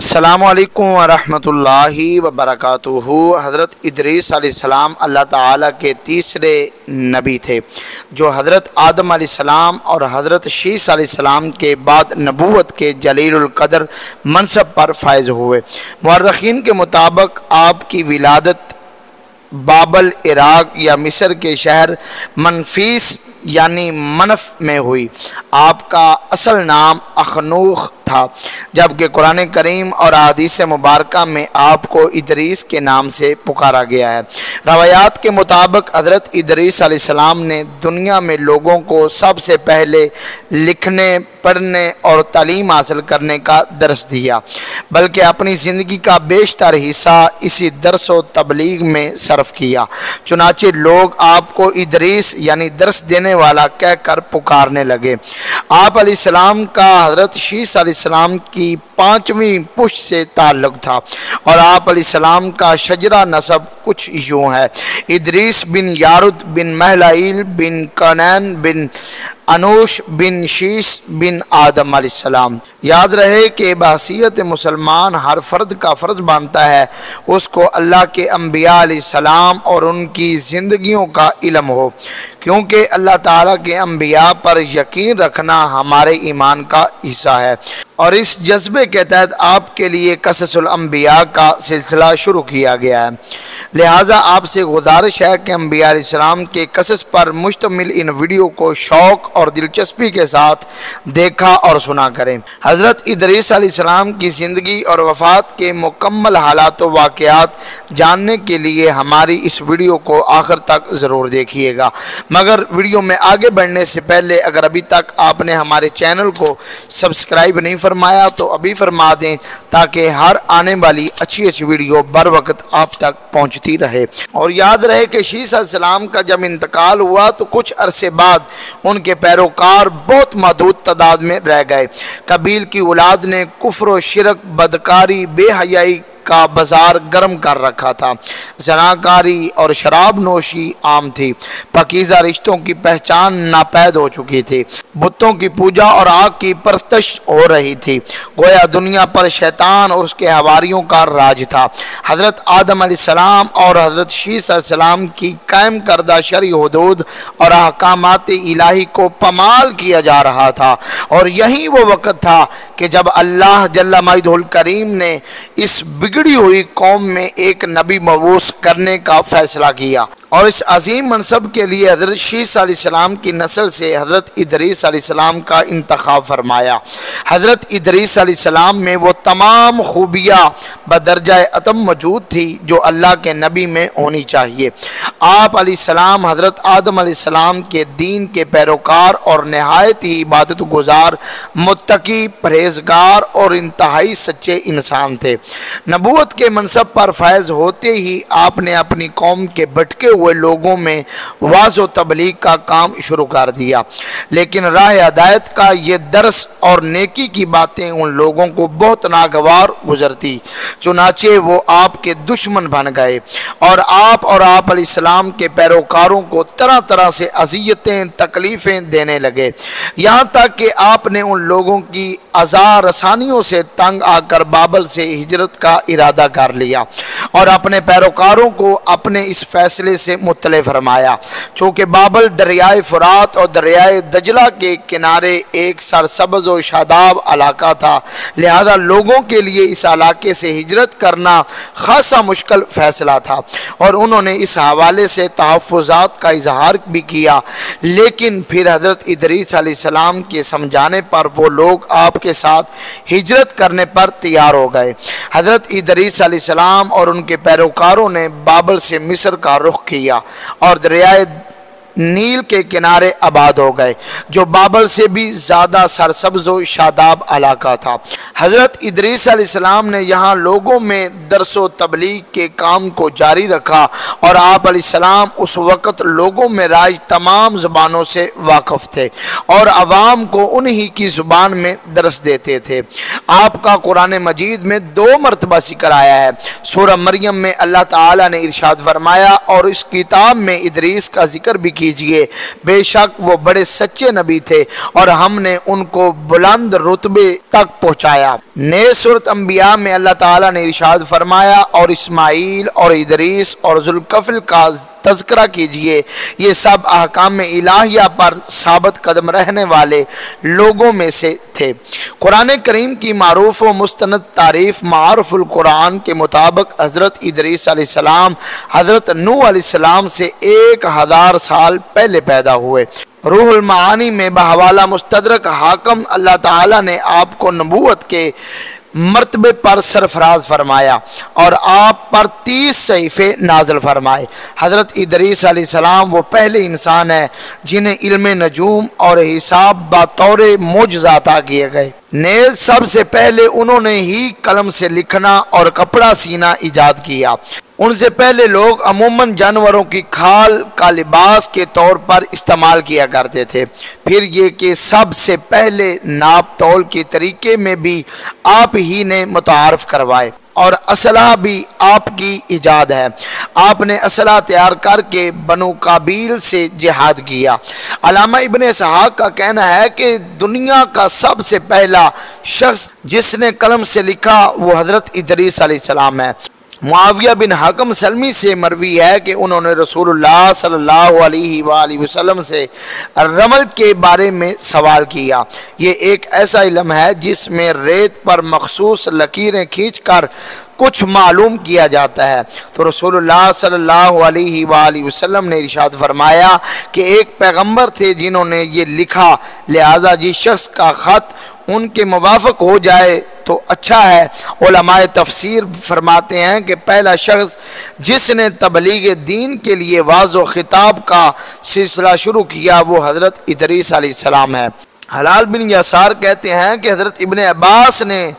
السلام علیکم ورحمۃ اللہ وبرکاتہ۔ حضرت ادریس علیہ السلام اللہ تعالیٰ کے تیسرے نبی تھے جو حضرت آدم علیہ السلام اور حضرت شیس علیہ السلام کے بعد نبوت کے جلیل القدر منصب پر فائز ہوئے۔ مورخین کے مطابق آپ کی ولادت بابل عراق یا مصر کے شہر منفیس یعنی منف میں ہوئی۔ آپ کا اصل نام اخنوخ تھا، جبکہ قرآن کریم اور احادیث مبارکہ میں آپ کو ادریس کے نام سے پکارا گیا ہے۔ روایات کے مطابق حضرت ادریس علیہ السلام نے دنیا میں لوگوں کو سب سے پہلے لکھنے، پڑھنے اور تعلیم حاصل کرنے کا درس دیا، بلکہ اپنی زندگی کا بیشتر حصہ اسی درس و تبلیغ میں صرف کیا۔ چنانچہ لوگ آپ کو ادریس یعنی درس دینے والا کہہ کر پکارنے لگے۔ آپ علیہ السلام کا حضرت شیس علیہ السلام کی 5ویں پشت سے تعلق تھا، اور آپ علیہ السلام کا شجرہ نسب کچھ یوں ہے: ادریس بن یارد بن مہلائیل بن کنین بن انوش بن شیس بن آدم علیہ السلام۔ یاد رہے کہ بحیثیت مسلمان ہر فرد کا فرض بنتا ہے اس کو اللہ کے انبیاء علیہ السلام اور ان کی زندگیوں کا علم ہو، کیونکہ اللہ تعالیٰ کے انبیاء پر یقین رکھنا ہمارے ایمان کا حصہ ہے، اور اس جذبے کے تحت آپ کے لیے قصص الانبیاء کا سلسلہ شروع کیا گیا ہے۔ لہٰذا آپ سے گزارش ہے کہ انبیاء علیہ السلام کے قصص پر مشتمل ان ویڈیو کو شوق اور دلچسپی کے ساتھ دیکھا اور سنا کریں۔ حضرت ادریس علیہ السلام کی زندگی اور وفات کے مکمل حالات و واقعات جاننے کے لیے ہماری اس ویڈیو کو آخر تک ضرور دیکھیے گا۔ مگر ویڈیو میں آگے بڑھنے سے پہلے اگر ابھی تک آپ نے ہمارے چینل کو سبسکرائب نہیں فرمایا تو ابھی فرما دیں، تاکہ ہر آنے والی اچھی ویڈیو بر وقت آپ تک پہنچتی رہے۔ اور یاد رہے کہ شیس علیہ السلام کا جب انتقال ہوا تو کچھ عرصے بعد ان کے پیروکار بہت محدود تعداد میں رہ گئے۔ قبیل کی اولاد نے کفر و شرک، بدکاری، بے حیائی کا بازار گرم کر رکھا تھا، زناکاری اور شراب نوشی عام تھی، پاکیزہ رشتوں کی پہچان ناپید ہو چکی تھی، بتوں کی پوجا اور آگ کی پرستش ہو رہی تھی، گویا دنیا پر شیطان اور اس کے حواریوں کا راج تھا۔ حضرت آدم علیہ السلام اور حضرت شیس علیہ السلام کی قائم کردہ شرعی حدود اور احکامات الہی کو پامال کیا جا رہا تھا، اور یہی وہ وقت تھا کہ جب اللہ جل مجدہ الکریم نے اس بگڑی ہوئی قوم میں ایک نبی مبعوث کرنے کا فیصلہ کیا، اور اس عظیم منصب کے لیے حضرت شیس علیہ السلام کی نسل سے حضرت ادریس علیہ السلام کا انتخاب فرمایا۔ حضرت ادریس علیہ السلام میں وہ تمام خوبیاں بدرجہ اتم موجود تھی جو اللہ کے نبی میں ہونی چاہیے۔ آپ علیہ السلام حضرت آدم علیہ السلام کے دین کے پیروکار اور نہایت ہی عبادت گزار، متقی، پرہیزگار اور انتہائی سچے انسان تھے۔ نبوت کے منصب پر فائز ہوتے ہی آپ نے اپنی قوم کے بھٹکے ہوئے لوگوں میں واعظ و تبلیغ کا کام شروع کر دیا، لیکن راہ ہدایت کا یہ درس اور نیکی کی باتیں ان لوگوں کو بہت ناگوار گزرتی، چنانچہ وہ آپ کے دشمن بن گئے، اور آپ علیہ السلام کے پیروکاروں کو طرح طرح سے اذیتیں، تکلیفیں دینے لگے، یہاں تک کہ آپ نے ان لوگوں کی اذیت رسانیوں سے تنگ آ کر بابل سے ہجرت کا ارادہ کر لیا، اور اپنے پیروکاروں کو اپنے اس فیصلے سے مطلع فرمایا۔ چونکہ بابل دریائے فرات اور دریائے دجلہ کے کنارے ایک سرسبز و شاداب علاقہ تھا، لہذا لوگوں کے لیے اس علاقے سے ہجرت کرنا خاصا مشکل فیصلہ تھا، اور انہوں نے اس حوالے سے تحفظات کا اظہار بھی کیا، لیکن پھر حضرت ادریس علیہ السلام کے سمجھانے پر وہ لوگ آپ کے ساتھ ہجرت کرنے پر تیار ہو گئے۔ حضرت ادریس علیہ السلام اور ان کے پیروکاروں نے بابل سے مصر کا رخ کیا اور دریائے نیل کے کنارے آباد ہو گئے، جو بابل سے بھی زیادہ سرسبز و شاداب علاقہ تھا۔ حضرت ادریس علیہ السلام نے یہاں لوگوں میں درس و تبلیغ کے کام کو جاری رکھا، اور آپ علیہ السلام اس وقت لوگوں میں رائج تمام زبانوں سے واقف تھے اور عوام کو انہی کی زبان میں درس دیتے تھے۔ آپ کا قرآن مجید میں 2 مرتبہ ذکر آیا ہے، سورہ مریم میں اللہ تعالیٰ نے ارشاد فرمایا اور اس کتاب میں ادریس کا ذکر بھی کیجئے، بے شک وہ بڑے سچے نبی تھے اور ہم نے ان کو بلند رتبے تک پہنچایا۔ نئے سورۃ انبیاء میں اللہ تعالیٰ نے ارشاد فرمایا اور اسماعیل اور ادریس اور ذوالکفل کا تذکرہ کیجئے، یہ سب احکام الہیہ پر ثابت قدم رہنے والے لوگوں میں سے تھے۔ قرآن کریم کی معروف و مستند تعریف معارف القرآن کے مطابق حضرت ادریس علیہ السلام حضرت نوح علیہ السلام سے 1000 سال پہلے پیدا ہوئے۔ روح المعانی میں بحوالہ مستدرک حاکم اللہ تعالیٰ نے آپ کو نبوت کے مرتبے پر سرفراز فرمایا اور آپ پر 30 صحیفے نازل فرمائے۔ حضرت ادریس علیہ السلام وہ پہلے انسان ہیں جنہیں علم نجوم اور حساب بطور معجزہ عطا کیے گئے۔ نیز سب سے پہلے انہوں نے ہی قلم سے لکھنا اور کپڑا سینا ایجاد کیا۔ ان سے پہلے لوگ عموماً جانوروں کی کھال کا لباس کے طور پر استعمال کیا کرتے تھے۔ پھر یہ کہ سب سے پہلے ناپ تول کے طریقے میں بھی آپ ہی نے متعارف کروائے اور اسلحہ بھی آپ کی ایجاد ہے۔ آپ نے اسلحہ تیار کر کے بنو قابیل سے جہاد کیا۔ علامہ ابن اسحاق کا کہنا ہے کہ دنیا کا سب سے پہلا شخص جس نے قلم سے لکھا وہ حضرت ادریس علیہ السلام ہے۔ معاویہ بن حکم سلمی سے مروی ہے کہ انہوں نے رسول اللہ صلی اللہ علیہ وآلہ وسلم سے رمل کے بارے میں سوال کیا۔ یہ ایک ایسا علم ہے جس میں ریت پر مخصوص لکیریں کھینچ کر کچھ معلوم کیا جاتا ہے۔ تو رسول اللہ صلی اللہ علیہ وآلہ وسلم نے ارشاد فرمایا کہ ایک پیغمبر تھے جنہوں نے یہ لکھا، لہذا جس شخص کا خط ان کے موافق ہو جائے تو اچھا ہے۔ علماء تفسیر فرماتے ہیں کہ پہلا شخص جس نے تبلیغ دین کے لیے واضح خطاب کا سلسلہ شروع کیا وہ حضرت ادریس علیہ السلام ہے۔ حلال بن یسار کہتے ہیں کہ حضرت ابن عباس نے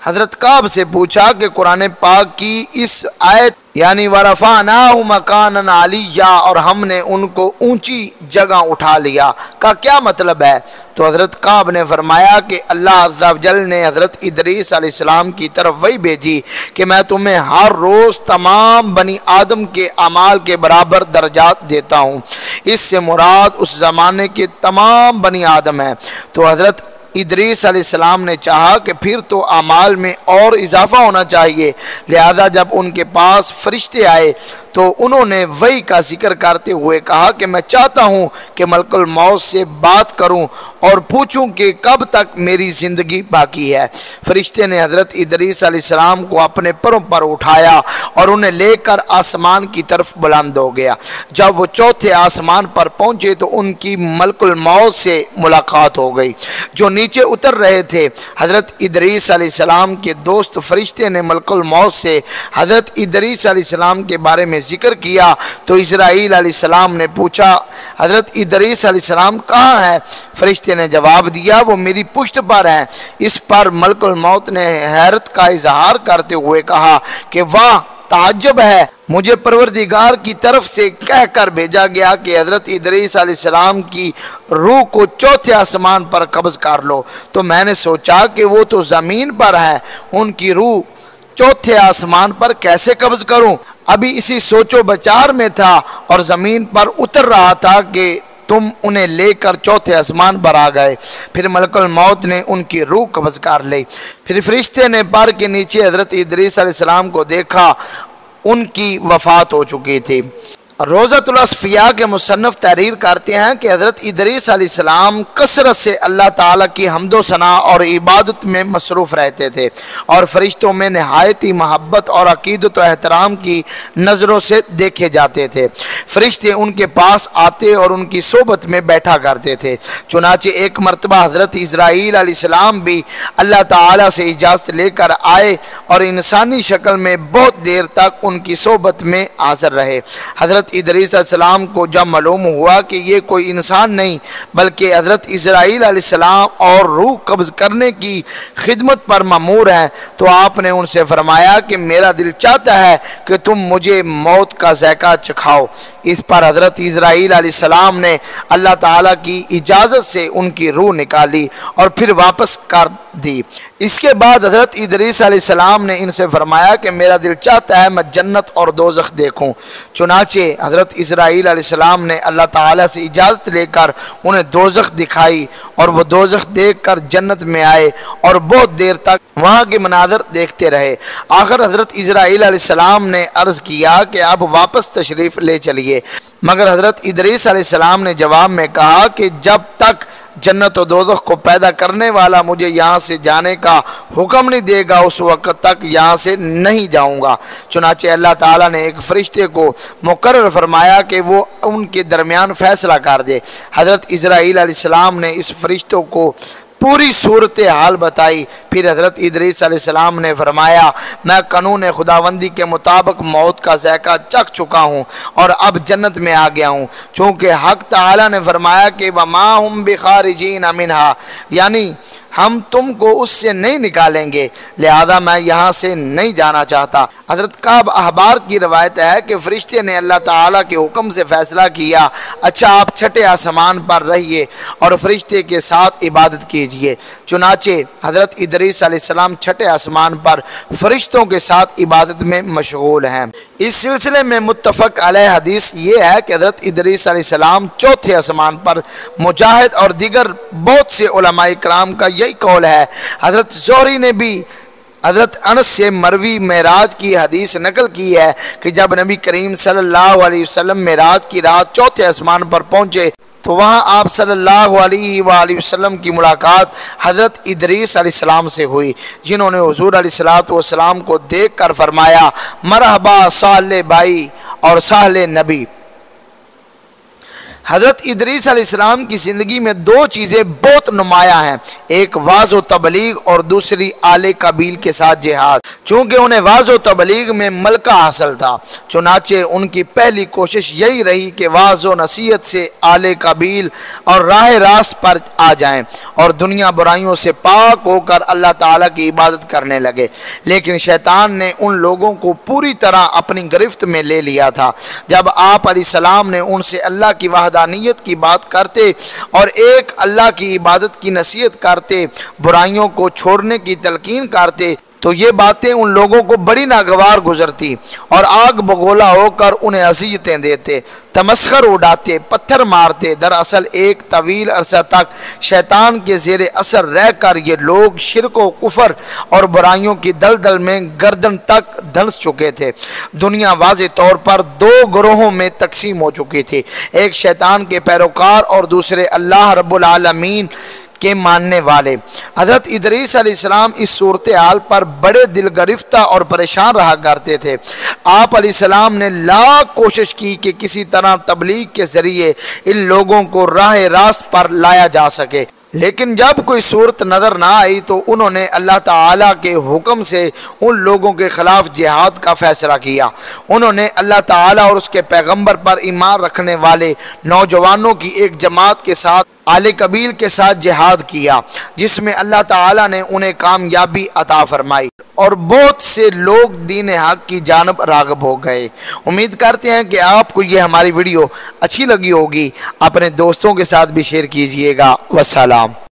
حضرت کعب سے پوچھا کہ قرآن پاک کی اس آیت یعنی وَرَفَعْنَاهُ مَكَانًا عَلِيًّا اور ہم نے ان کو اونچی جگہ اٹھا لیا کا کیا مطلب ہے؟ تو حضرت کعب نے فرمایا کہ اللہ عز و جل نے حضرت ادریس علیہ السلام کی طرف وہی بھیجی کہ میں تمہیں ہر روز تمام بنی آدم کے اعمال کے برابر درجات دیتا ہوں۔ اس سے مراد اس زمانے کے تمام بنی آدم ہیں۔ تو حضرت ادریس علیہ السلام نے چاہا کہ پھر تو اعمال میں اور اضافہ ہونا چاہیے، لہذا جب ان کے پاس فرشتے آئے تو انہوں نے وحی کا ذکر کرتے ہوئے کہا کہ میں چاہتا ہوں کہ ملک الموت سے بات کروں اور پوچھوں کہ کب تک میری زندگی باقی ہے۔ فرشتے نے حضرت ادریس علیہ السلام کو اپنے پروں پر اٹھایا اور انہیں لے کر آسمان کی طرف بلند ہو گیا۔ جب وہ چوتھے آسمان پر پہنچے تو ان کی ملک الموت سے ملاقات ہو گئی جو نیچے اتر رہے تھے۔ حضرت ادریس علیہ السلام کے دوست فرشتے نے ملک الموت سے حضرت ادریس علیہ السلام کے بارے میں ذکر کیا تو اسرائیل علیہ السلام نے پوچھا حضرت ادریس علیہ السلام کہاں ہے؟ فرشتے نے جواب دیا وہ میری پشت پر ہیں۔ اس پر ملک الموت نے حیرت کا اظہار کرتے ہوئے کہا کہ واہ تعجب ہے، مجھے پروردگار کی طرف سے کہہ کر بھیجا گیا کہ حضرت ادریس علیہ السلام کی روح کو چوتھے آسمان پر قبض کر لو، تو میں نے سوچا کہ وہ تو زمین پر ہے، ان کی روح چوتھے آسمان پر کیسے قبض کروں؟ ابھی اسی سوچو بچار میں تھا اور زمین پر اتر رہا تھا کہ تم انہیں لے کر چوتھے آسمان پر آ گئے۔ پھر ملک الموت نے ان کی روح قبض کر لی۔ پھر فرشتے نے پر کے نیچے حضرت ادریس علیہ السلام کو دیکھا، ان کی وفات ہو چکی تھی۔ روضۃ الاصفیاء کے مصنف تحریر کرتے ہیں کہ حضرت ادریس علیہ السلام کثرت سے اللہ تعالیٰ کی حمد و ثنا اور عبادت میں مصروف رہتے تھے اور فرشتوں میں نہایت ہی محبت اور عقیدت و احترام کی نظروں سے دیکھے جاتے تھے۔ فرشتے ان کے پاس آتے اور ان کی صحبت میں بیٹھا کرتے تھے۔ چنانچہ ایک مرتبہ حضرت اسرائیل علیہ السلام بھی اللہ تعالیٰ سے اجازت لے کر آئے اور انسانی شکل میں بہت دیر تک ان کی صحبت میں حاضر رہے۔ حضرت حضرت ادریس علیہ السلام کو جب معلوم ہوا کہ یہ کوئی انسان نہیں بلکہ حضرت اسرائیل علیہ السلام اور روح قبض کرنے کی خدمت پر مامور ہیں، تو آپ نے ان سے فرمایا کہ میرا دل چاہتا ہے کہ تم مجھے موت کا ذائقہ چکھاؤ۔ اس پر حضرت اسرائیل علیہ السلام نے اللہ تعالیٰ کی اجازت سے ان کی روح نکالی اور پھر واپس کر دی۔ اس کے بعد حضرت ادریس علیہ السلام نے ان سے فرمایا کہ میرا دل چاہتا ہے میں جنت اور دوزخ دیکھوں۔ چنانچہ حضرت اسرائیل علیہ السلام نے اللہ تعالیٰ سے اجازت لے کر انہیں دوزخ دکھائی اور وہ دوزخ دیکھ کر جنت میں آئے اور بہت دیر تک وہاں کے مناظر دیکھتے رہے۔ آخر حضرت اسرائیل علیہ السلام نے عرض کیا کہ آپ واپس تشریف لے چلیے، مگر حضرت ادریس علیہ السلام نے جواب میں کہا کہ جب تک جنت و دوزخ کو پیدا کرنے والا مجھے یہاں سے جانے کا حکم نہیں دے گا اس وقت تک یہاں سے نہیں جاؤں گا۔ چنانچہ اللہ تعالیٰ نے ایک فرشتے کو مقرر فرمایا کہ وہ ان کے درمیان فیصلہ کر دے۔ حضرت اسرائیل علیہ السلام نے اس فرشتوں کو پوری صورتحال بتائی۔ پھر حضرت ادریس علیہ السلام نے فرمایا میں قانون خداوندی کے مطابق موت کا ذائقہ چکھ چکا ہوں اور اب جنت میں آ گیا ہوں، چونکہ حق تعالیٰ نے فرمایا کہ وَمَا هُمْ بِخَارِجِينَ مِنْهَا، یعنی ہم تم کو اس سے نہیں نکالیں گے، لہذا میں یہاں سے نہیں جانا چاہتا۔ حضرت کعب احبار کی روایت ہے کہ فرشتے نے اللہ تعالیٰ کے حکم سے فیصلہ کیا اچھا آپ چھٹے آسمان پر رہیے اور فرشتے کے ساتھ عبادت کیجیے۔ چنانچہ حضرت ادریس علیہ السلام چھٹے آسمان پر فرشتوں کے ساتھ عبادت میں مشغول ہیں۔ اس سلسلے میں متفق علیہ حدیث یہ ہے کہ حضرت ادریس علیہ السلام چوتھے آسمان پر، مجاہد اور دیگر بہت سے علماء کرام کا یہی قول ہے۔ حضرت زہری نے بھی حضرت انس سے مروی معراج کی حدیث نقل کی ہے کہ جب نبی کریم صلی اللہ علیہ وسلم معراج کی رات چوتھے آسمان پر پہنچے تو وہاں آپ صلی اللہ علیہ وآلہ وسلم کی ملاقات حضرت ادریس علیہ السلام سے ہوئی، جنہوں نے حضور علیہ السلام کو دیکھ کر فرمایا مرحبا صالح بھائی اور صالح نبی۔ حضرت ادریس علیہ السلام کی زندگی میں دو چیزیں بہت نمایاں ہیں، ایک واعظ و تبلیغ اور دوسری آل قبیل کے ساتھ جہاد۔ چونکہ انہیں واعظ و تبلیغ میں ملکہ حاصل تھا، چنانچہ ان کی پہلی کوشش یہی رہی کہ واعظ و نصیحت سے آل قبیل اور راہ راست پر آ جائیں اور دنیا برائیوں سے پاک ہو کر اللہ تعالیٰ کی عبادت کرنے لگے۔ لیکن شیطان نے ان لوگوں کو پوری طرح اپنی گرفت میں لے لیا تھا۔ جب آپ علیہ السلام نے ان سے اللہ کی وحدانیت کی بات کرتے اور ایک اللہ کی عبادت کی نصیحت کرتے، برائیوں کو چھوڑنے کی تلقین کرتے، تو یہ باتیں ان لوگوں کو بڑی ناگوار گزرتی اور آگ بگولا ہو کر انہیں اذیتیں دیتے، تمسخر اڑاتے، پتھر مارتے۔ دراصل ایک طویل عرصہ تک شیطان کے زیر اثر رہ کر یہ لوگ شرک و کفر اور برائیوں کی دلدل میں گردن تک دھنس چکے تھے۔ دنیا واضح طور پر دو گروہوں میں تقسیم ہو چکی تھی، ایک شیطان کے پیروکار اور دوسرے اللہ رب العالمین کے ماننے والے۔ حضرت ادریس علیہ السلام اس صورتحال پر بڑے دل گرفتہ اور پریشان رہا کرتے تھے۔ آپ علیہ السلام نے لاکھ کوشش کی کہ کسی طرح تبلیغ کے ذریعے ان لوگوں کو راہ راست پر لایا جا سکے، لیکن جب کوئی صورت نظر نہ آئی تو انہوں نے اللہ تعالیٰ کے حکم سے ان لوگوں کے خلاف جہاد کا فیصلہ کیا۔ انہوں نے اللہ تعالیٰ اور اس کے پیغمبر پر ایمان رکھنے والے نوجوانوں کی ایک جماعت کے ساتھ آل قبیل کے ساتھ جہاد کیا، جس میں اللہ تعالیٰ نے انہیں کامیابی عطا فرمائی اور بہت سے لوگ دین حق کی جانب راغب ہو گئے۔ امید کرتے ہیں کہ آپ کو یہ ہماری ویڈیو اچھی لگی ہوگی، اپنے دوستوں کے ساتھ بھی شیئر کیجئے گا۔ والسلام۔